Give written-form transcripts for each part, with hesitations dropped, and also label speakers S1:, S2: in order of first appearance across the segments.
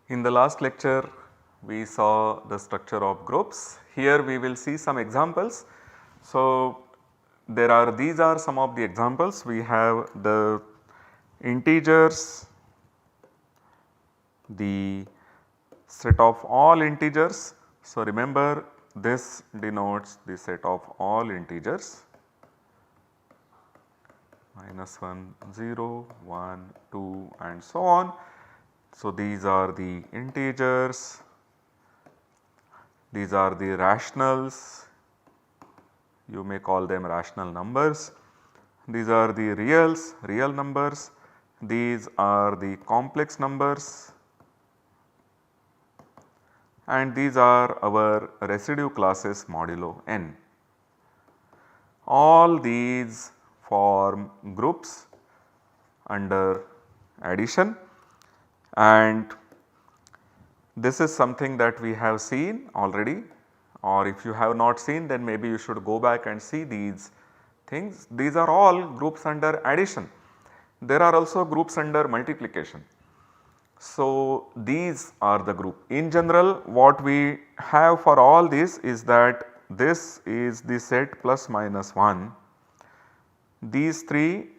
S1: In the last lecture we saw the structure of groups. Here we will see some examples. So, these are some of the examples. We have the integers, the set of all integers. So, remember this denotes the set of all integers -1, 0, 1, 2 and so on. So, these are the integers, these are the rationals, you may call them rational numbers, these are the reals, real numbers, these are the complex numbers, and these are our residue classes modulo n. All these form groups under addition, and this is something that we have seen already, or if you have not seen then maybe you should go back and see these things. These are all groups under addition. There are also groups under multiplication. So, these are the group. In general what we have for all these is that this is the set plus minus 1. These three,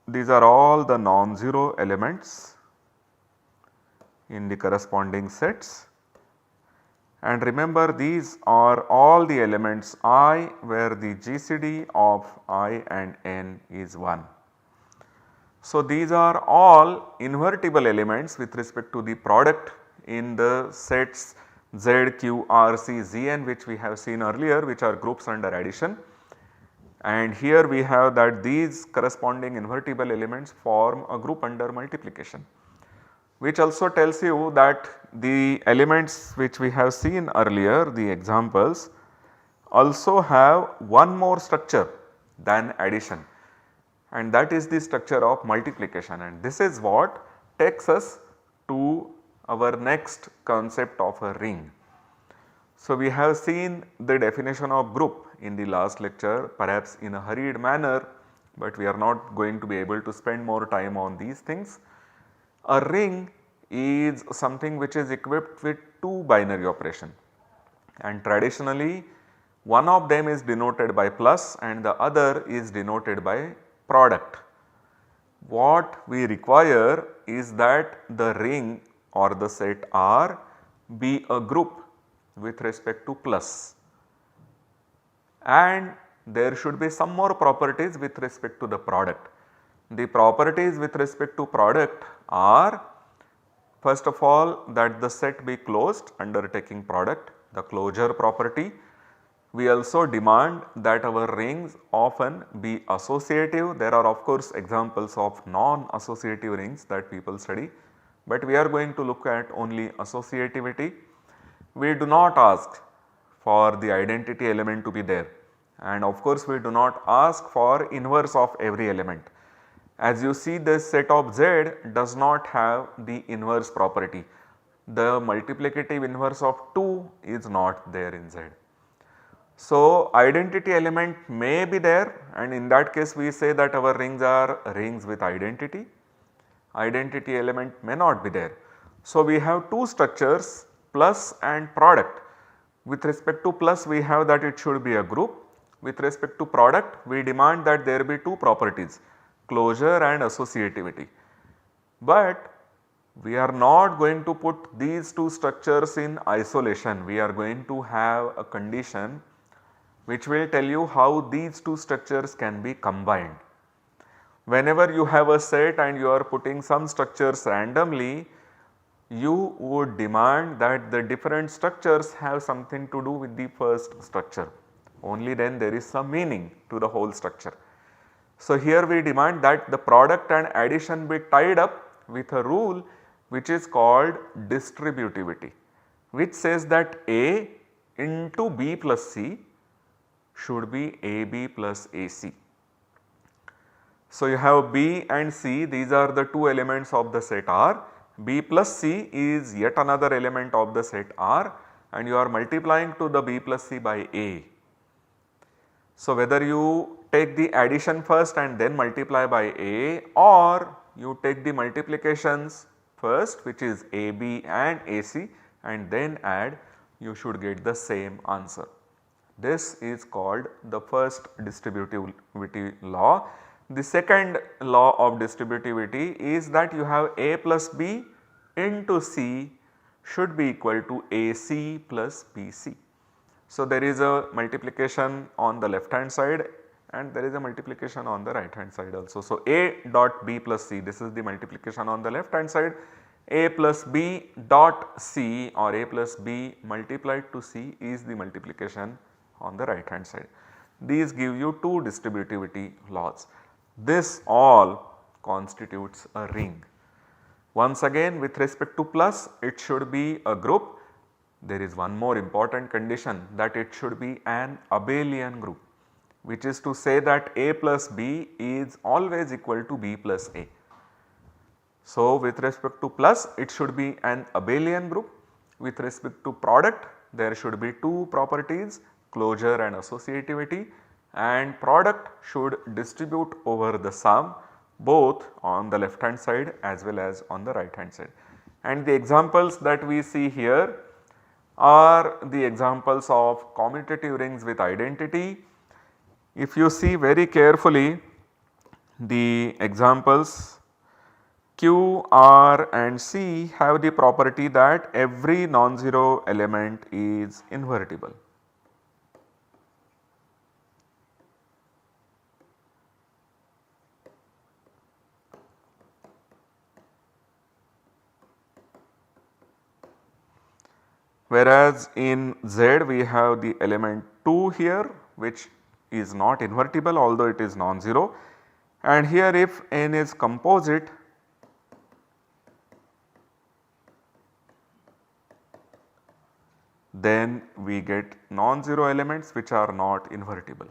S1: these are all the non-zero elements in the corresponding sets, and remember these are all the elements I where the GCD of I and n is 1. So, these are all invertible elements with respect to the product in the sets Z, Q, R, C, Z n which we have seen earlier, which are groups under addition. And here we have that these corresponding invertible elements form a group under multiplication, which also tells you that the elements which we have seen earlier, the examples, also have one more structure than addition, and that is the structure of multiplication, and this is what takes us to our next concept of a ring. So, we have seen the definition of group in the last lecture, perhaps in a hurried manner, but we are not going to be able to spend more time on these things. A ring is something which is equipped with two binary operation, and traditionally one of them is denoted by plus and the other is denoted by product. What we require is that the ring or the set R be a group with respect to plus, and there should be some more properties with respect to the product. The properties with respect to product are, first of all, that the set be closed under taking product, the closure property. We also demand that our rings often be associative. There are of course examples of non-associative rings that people study, but we are going to look at only associativity. We do not ask for the identity element to be there, and of course we do not ask for inverse of every element. As you see, this set of Z does not have the inverse property. The multiplicative inverse of 2 is not there in Z. So, identity element may be there, and in that case we say that our rings are rings with identity. Identity element may not be there. So, we have two structures, plus and product. With respect to plus we have that it should be a group. With respect to product we demand that there be two properties, closure and associativity. But we are not going to put these two structures in isolation. We are going to have a condition which will tell you how these two structures can be combined. Whenever you have a set and you are putting some structures randomly, you would demand that the different structures have something to do with the first structure. Only then there is some meaning to the whole structure. So, here we demand that the product and addition be tied up with a rule which is called distributivity, which says that A into B plus C should be AB plus AC. So, you have B and C, these are the two elements of the set R. B plus C is yet another element of the set R, and you are multiplying to the B plus C by A. So, whether you take the addition first and then multiply by A, or you take the multiplications first, which is AB and AC, and then add, you should get the same answer. This is called the first distributivity law. The second law of distributivity is that you have A plus B into C should be equal to AC plus BC. So, there is a multiplication on the left hand side and there is a multiplication on the right hand side also. So, A dot B plus C, this is the multiplication on the left hand side, A plus B dot C or A plus B multiplied to C is the multiplication on the right hand side. These give you two distributivity laws. This all constitutes a ring. Once again, with respect to plus, it should be a group. There is one more important condition, that it should be an abelian group, which is to say that A plus B is always equal to B plus A. So, with respect to plus, it should be an abelian group. With respect to product, there should be two properties, closure and associativity, and product should distribute over the sum both on the left hand side as well as on the right hand side. And the examples that we see here are the examples of commutative rings with identity. If you see very carefully the examples, Q, R and C have the property that every non-zero element is invertible. Whereas in Z we have the element 2 here, which is not invertible although it is non-zero, and here if n is composite, then we get non-zero elements which are not invertible.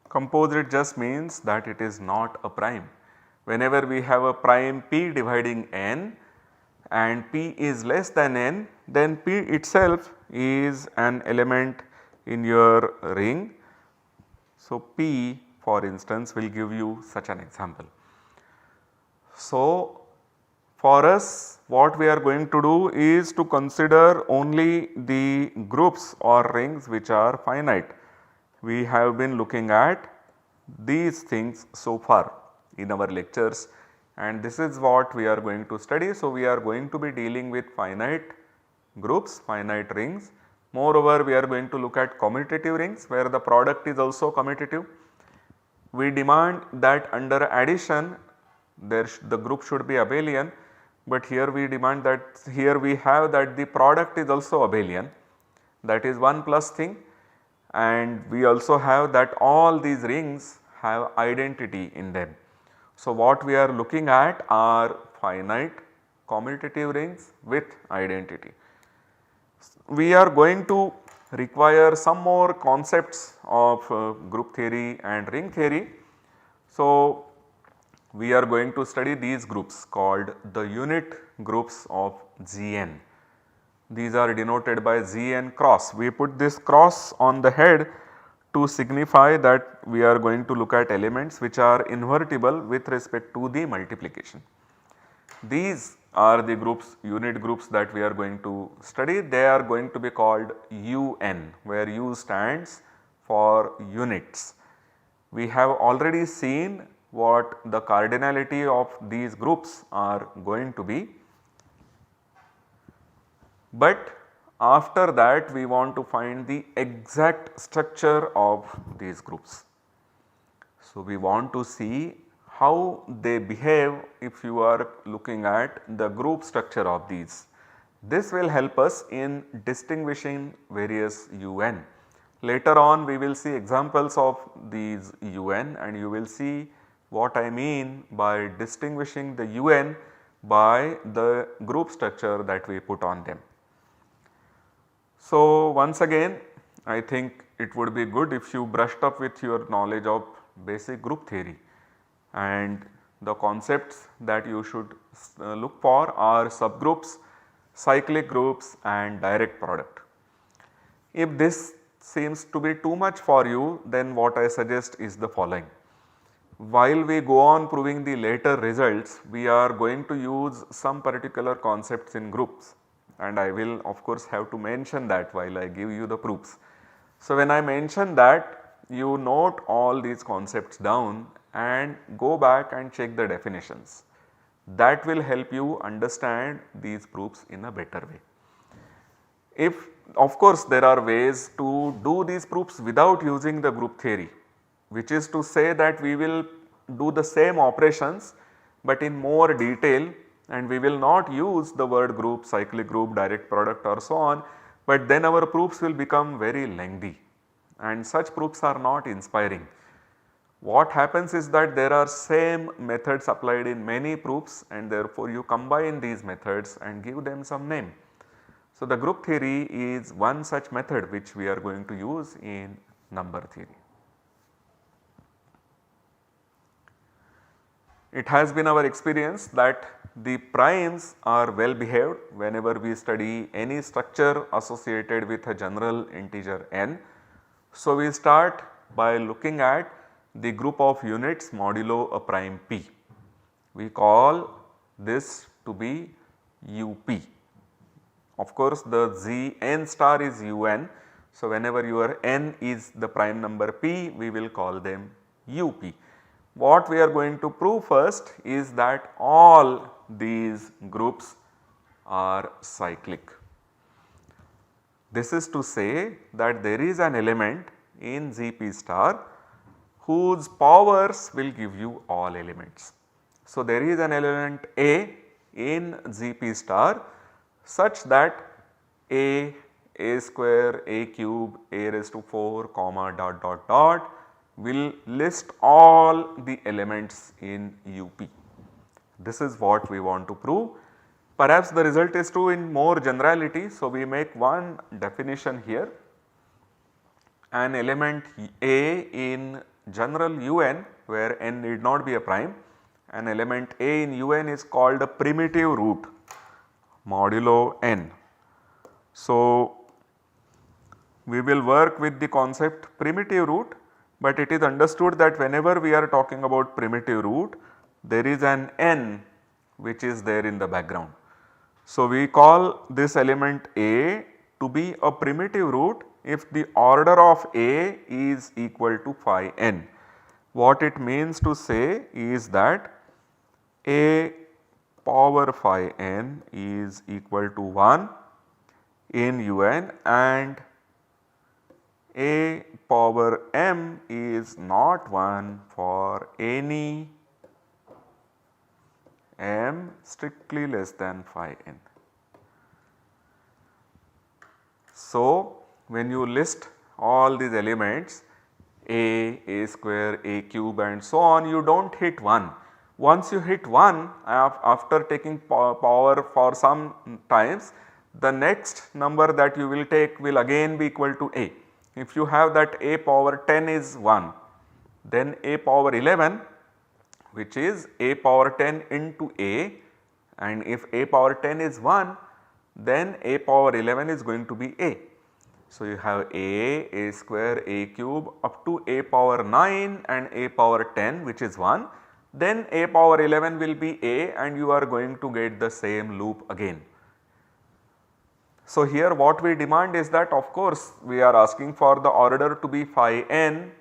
S1: Composite just means that it is not a prime. Whenever we have a prime p dividing n and p is less than n, then p itself is an element in your ring. So, p for instance will give you such an example. So, for us what we are going to do is to consider only the groups or rings which are finite. We have been looking at these things so far in our lectures, and this is what we are going to study. So, we are going to be dealing with finite groups, finite rings. Moreover, we are going to look at commutative rings where the product is also commutative. We demand that under addition the group should be abelian, but here we demand that here we have that the product is also abelian, that is one plus thing. And we also have that all these rings have identity in them. So, what we are looking at are finite commutative rings with identity. We are going to require some more concepts of group theory and ring theory. So, we are going to study these groups called the unit groups of Gn. These are denoted by Gn cross. We put this cross on the head to signify that we are going to look at elements which are invertible with respect to the multiplication. These are the groups, unit groups that we are going to study. They are going to be called UN, where U stands for units. We have already seen what the cardinality of these groups are going to be. But after that we want to find the exact structure of these groups. So, we want to see how they behave if you are looking at the group structure of these. This will help us in distinguishing various UN. Later on we will see examples of these UN and you will see what I mean by distinguishing the UN by the group structure that we put on them. So, once again I think it would be good if you brushed up with your knowledge of basic group theory, and the concepts that you should look for are subgroups, cyclic groups and direct product. If this seems to be too much for you, then what I suggest is the following. While we go on proving the later results, we are going to use some particular concepts in groups, and I will of course have to mention that while I give you the proofs. So, when I mention that, you note all these concepts down and go back and check the definitions. That will help you understand these proofs in a better way. If of course there are ways to do these proofs without using the group theory, which is to say that we will do the same operations but in more detail, and we will not use the word group, cyclic group, direct product or so on, but then our proofs will become very lengthy and such proofs are not inspiring. What happens is that there are same methods applied in many proofs and therefore you combine these methods and give them some name. So, the group theory is one such method which we are going to use in number theory. It has been our experience that the primes are well behaved whenever we study any structure associated with a general integer n. So, we start by looking at the group of units modulo a prime p. We call this to be UP. Of course, the Z n star is UN. So, whenever your n is the prime number p, we will call them UP. What we are going to prove first is that all these groups are cyclic. This is to say that there is an element in ZP star whose powers will give you all elements. So, there is an element A in ZP star such that a square, a cube, a raised to 4 comma dot dot dot will list all the elements in UP. This is what we want to prove. Perhaps the result is true in more generality. So, we make one definition here. An element A in general UN where n need not be a prime, an element A in UN is called a primitive root modulo n. So, we will work with the concept primitive root, but it is understood that whenever we are talking about primitive root, there is an n which is there in the background. So, we call this element A to be a primitive root if the order of A is equal to phi n. What it means to say is that A power phi n is equal to 1 in UN and A power m is not 1 for any m strictly less than phi n. So, when you list all these elements a square, a cube and so on, you do not hit 1. Once you hit 1 after taking power for some times, the next number that you will take will again be equal to a. If you have that a power 10 is 1, then a power 11 which is a power 10 into a, and if a power 10 is 1, then a power 11 is going to be a. So, you have a square, a cube up to a power 9 and a power 10 which is 1, then a power 11 will be a and you are going to get the same loop again. So, here what we demand is that of course, we are asking for the order to be phi n,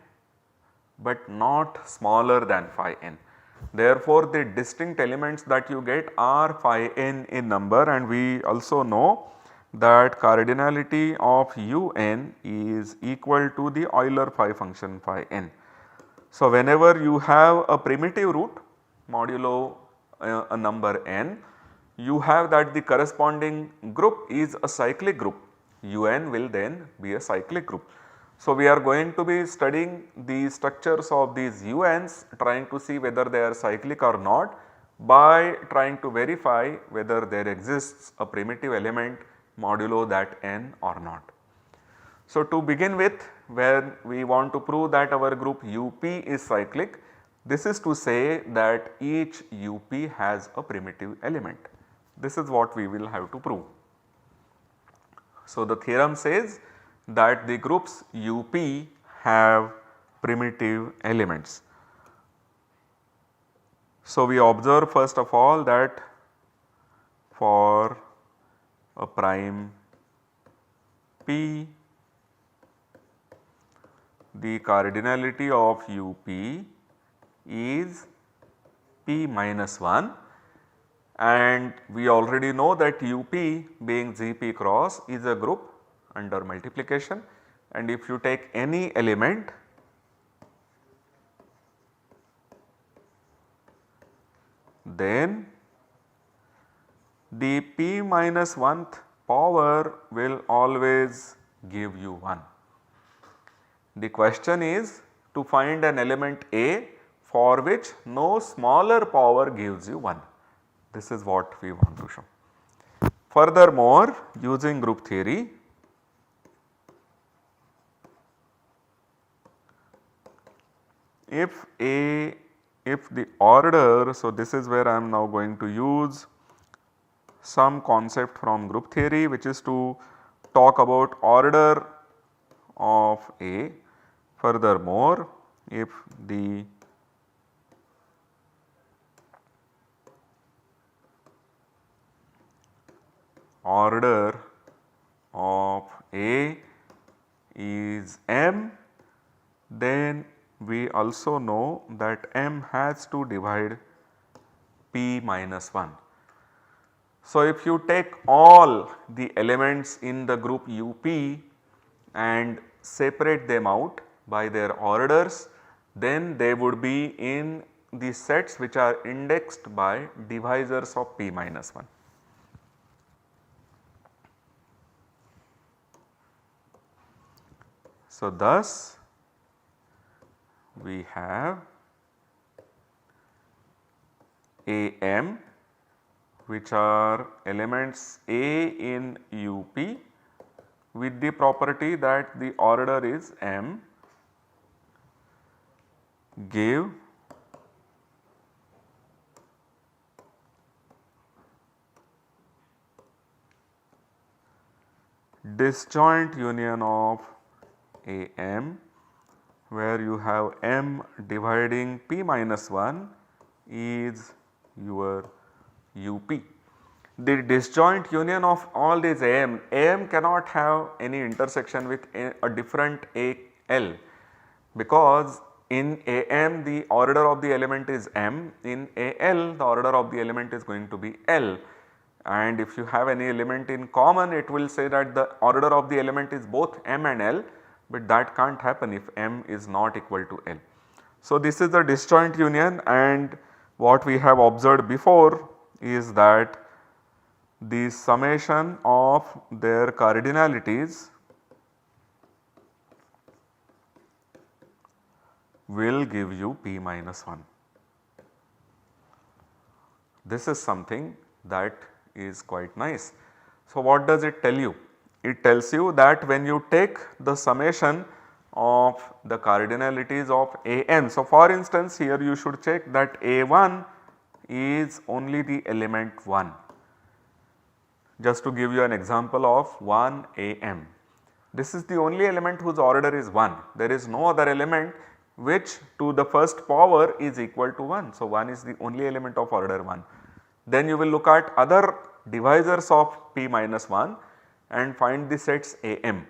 S1: but not smaller than phi n. Therefore, the distinct elements that you get are phi n in number, and we also know that cardinality of UN is equal to the Euler phi function phi n. So, whenever you have a primitive root modulo a number n, you have that the corresponding group is a cyclic group, UN will then be a cyclic group. So, we are going to be studying the structures of these UNs, trying to see whether they are cyclic or not by trying to verify whether there exists a primitive element modulo that n or not. So, to begin with, when we want to prove that our group UP is cyclic, This is to say that each UP has a primitive element. This is what we will have to prove. So, the theorem says that the groups UP have primitive elements. So, we observe first of all that for a prime P, the cardinality of UP is P minus 1, and we already know that UP being GP cross is a group under multiplication, and if you take any element then the P minus 1th power will always give you 1. The question is to find an element A for which no smaller power gives you 1. This is what we want to show. Furthermore, using group theory, if the order, so this is where I am now going to use some concept from group theory, which is to talk about order of A. Furthermore, if the order of A is M, then we also know that M has to divide P minus 1. So, if you take all the elements in the group UP and separate them out by their orders, then they would be in the sets which are indexed by divisors of P minus 1. So, thus we have AM, which are elements A in UP with the property that the order is M, give disjoint union of AM, where you have M dividing P minus 1 is your UP. The disjoint union of all these AM cannot have any intersection with a different AL, because in AM the order of the element is M, in AL the order of the element is going to be L, and if you have any element in common, it will say that the order of the element is both M and L, but that can't happen if M is not equal to L. So, this is the disjoint union, and what we have observed before is that the summation of their cardinalities will give you P minus 1. This is something that is quite nice. So, what does it tell you? It tells you that when you take the summation of the cardinalities of AM. So, for instance, here you should check that A1 is only the element 1. Just to give you an example of 1 AM. This is the only element whose order is 1. There is no other element which to the first power is equal to 1. So, 1 is the only element of order 1. Then you will look at other divisors of P minus 1 and find the sets AM.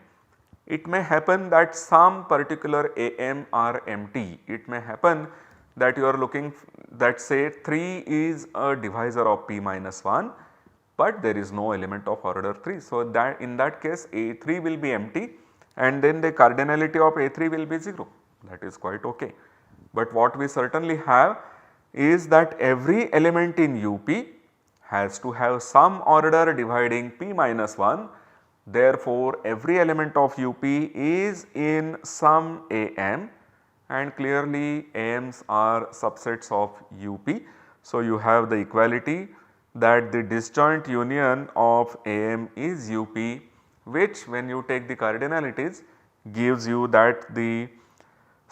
S1: It may happen that some particular AM are empty. It may happen that you are looking that say 3 is a divisor of P minus 1, but there is no element of order 3. So, that in that case A3 will be empty and then the cardinality of A3 will be 0, that is quite ok. But what we certainly have is that every element in UP has to have some order dividing P minus 1. Therefore, every element of UP is in some AM, and clearly AMs are subsets of UP. So, you have the equality that the disjoint union of AM is UP, which when you take the cardinalities gives you that the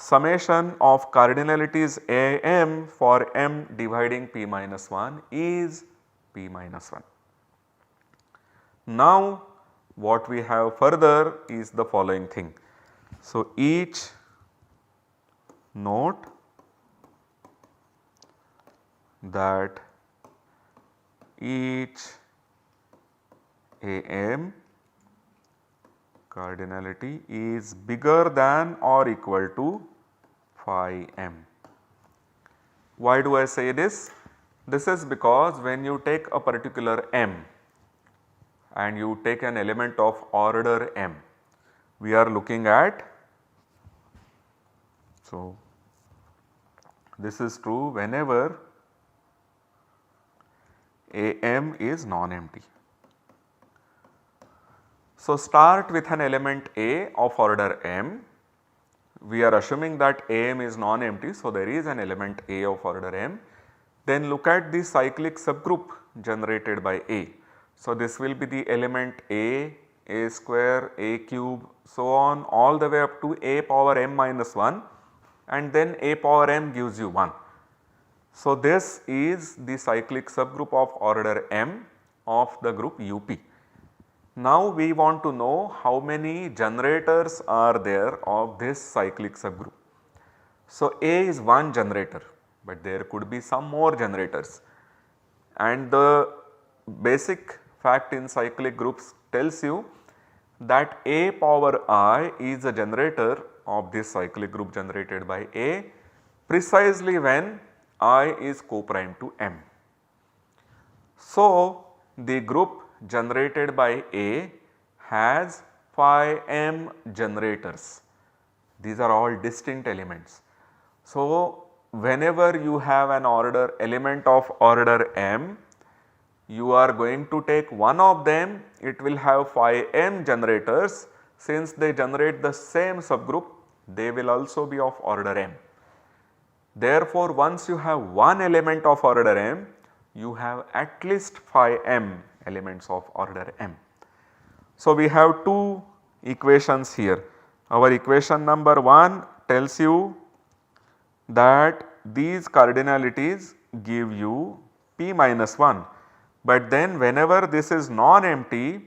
S1: summation of cardinalities am for m dividing p minus 1 is p minus 1. Now what we have further is the following thing. So, each note that each am cardinality is bigger than or equal to phi m. Why do I say this? This is because when you take a particular m and you take an element of order m, we are looking at, so this is true whenever am is non-empty. So, start with an element A of order m, we are assuming that am is non-empty. So, there is an element A of order m, then look at the cyclic subgroup generated by A. So, this will be the element A square, A cube, so on all the way up to A power m minus 1, and then A power m gives you 1. So, this is the cyclic subgroup of order m of the group UP. Now, we want to know how many generators are there of this cyclic subgroup. So, A is one generator, but there could be some more generators, and the basic fact in cyclic groups tells you that A power I is a generator of this cyclic group generated by A precisely when I is co-prime to M. So, the group generated by A has phi m generators. These are all distinct elements. So, whenever you have an order element of order m, you are going to take one of them, it will have phi m generators. Since they generate the same subgroup, they will also be of order m. Therefore, once you have one element of order m, you have at least phi m elements of order m. So, we have two equations here. Our equation number 1 tells you that these cardinalities give you p minus 1, but then whenever this is non-empty,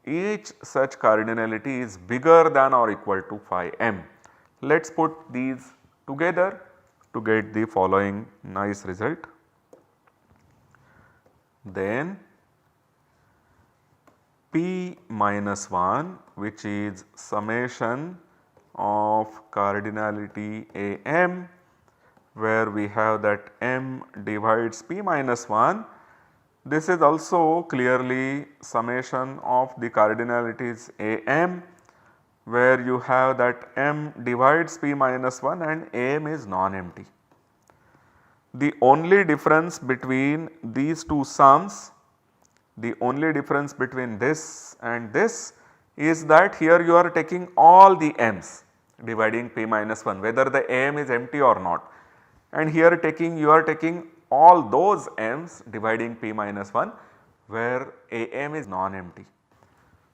S1: each such cardinality is bigger than or equal to phi m. Let us put these together to get the following nice result. Then p minus 1, which is summation of cardinality am, where we have that m divides p minus 1. This is also clearly summation of the cardinalities am, where you have that m divides p minus 1 and am is non-empty. The only difference between these two sums, the only difference between this and this is that here you are taking all the m's dividing p minus 1, whether the am is empty or not, and here you are taking all those m's dividing p minus 1 where am is non-empty.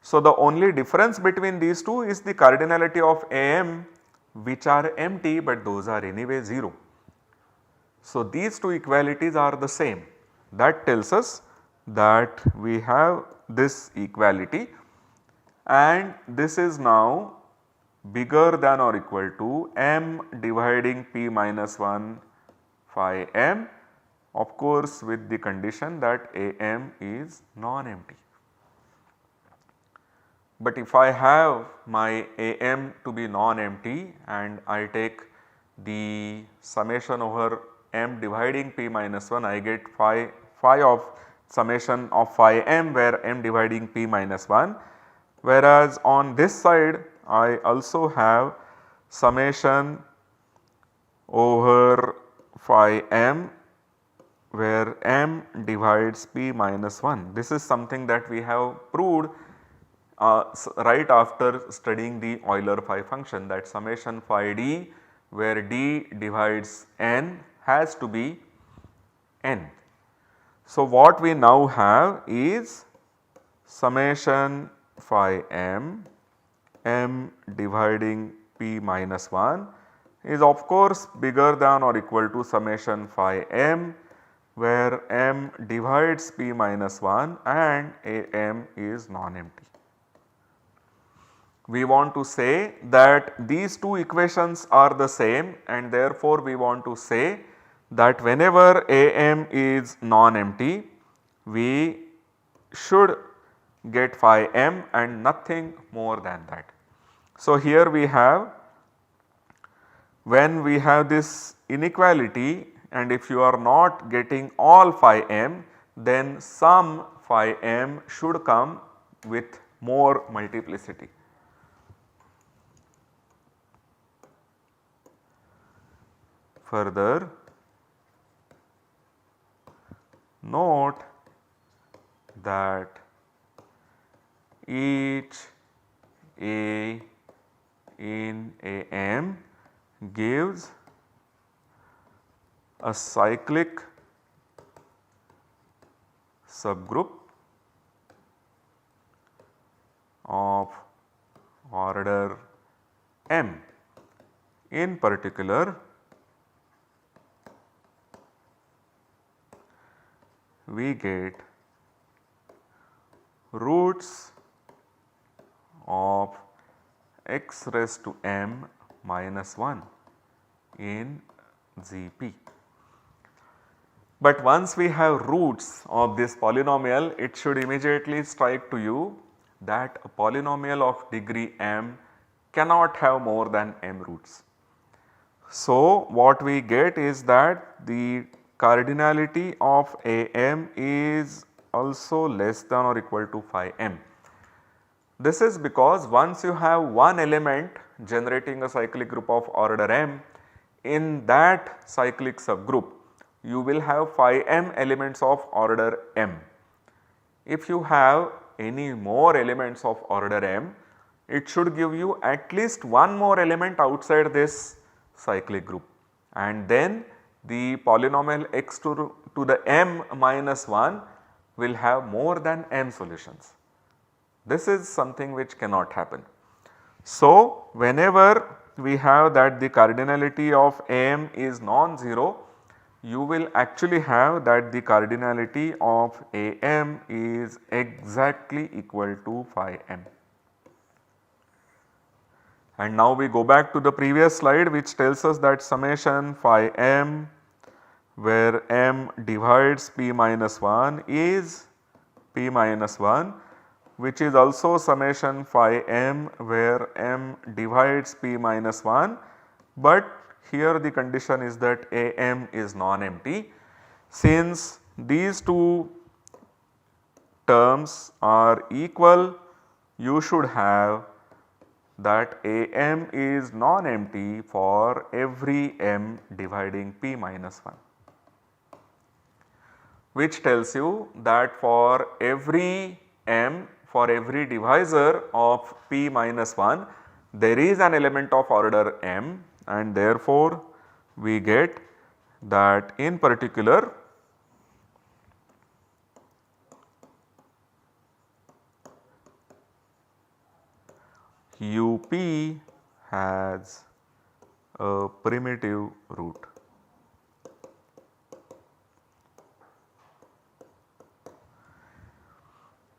S1: So, the only difference between these two is the cardinality of am, which are empty, but those are anyway 0. So, these two equalities are the same. That tells us that we have this equality, and this is now bigger than or equal to m dividing p minus 1 phi m, of course with the condition that am is non-empty. But if I have my am to be non-empty and I take the summation over m dividing p minus 1, I get phi of summation of phi m, where m dividing p minus 1, whereas on this side I also have summation over phi m, where m divides p minus 1. This is something that we have proved right after studying the Euler phi function, that summation phi d, where d divides n, has to be n. So, what we now have is summation phi m, m dividing p minus 1, is of course bigger than or equal to summation phi m, where m divides p minus 1 and am is non-empty. We want to say that these two equations are the same, and therefore we want to say that whenever am is non-empty, we should get phi m and nothing more than that. So, here we have, when we have this inequality, and if you are not getting all phi m, then some phi m should come with more multiplicity. Further, note that each A in AM gives a cyclic subgroup of order m. In particular, we get roots of x raised to m minus 1 in GP. But once we have roots of this polynomial, it should immediately strike to you that a polynomial of degree m cannot have more than m roots. So, what we get is that the cardinality of am is also less than or equal to phi m. This is because once you have one element generating a cyclic group of order m, in that cyclic subgroup you will have phi m elements of order m. If you have any more elements of order m, it should give you at least one more element outside this cyclic group, and then the polynomial x to the m minus 1 will have more than m solutions. This is something which cannot happen. So, whenever we have that the cardinality of am is non-zero, you will actually have that the cardinality of am is exactly equal to phi m. And now we go back to the previous slide, which tells us that summation phi m, where m divides p minus 1 is p minus 1, which is also summation phi m, where m divides p minus 1, but here the condition is that am is non-empty. Since these two terms are equal, you should have that am is non-empty for every m dividing p minus 1, which tells you that for every m, for every divisor of p minus 1, there is an element of order m, and therefore we get that in particular UP has a primitive root.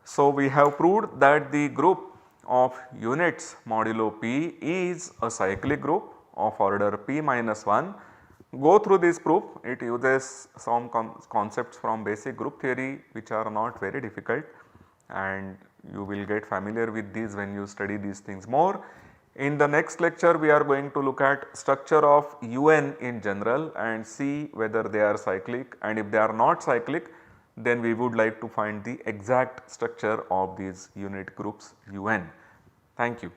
S1: So, we have proved that the group of units modulo p is a cyclic group of order p minus 1. Go through this proof, it uses some concepts from basic group theory which are not very difficult, and you will get familiar with these when you study these things more. In the next lecture, we are going to look at structure of UN in general and see whether they are cyclic, and if they are not cyclic, then we would like to find the exact structure of these unit groups UN. Thank you.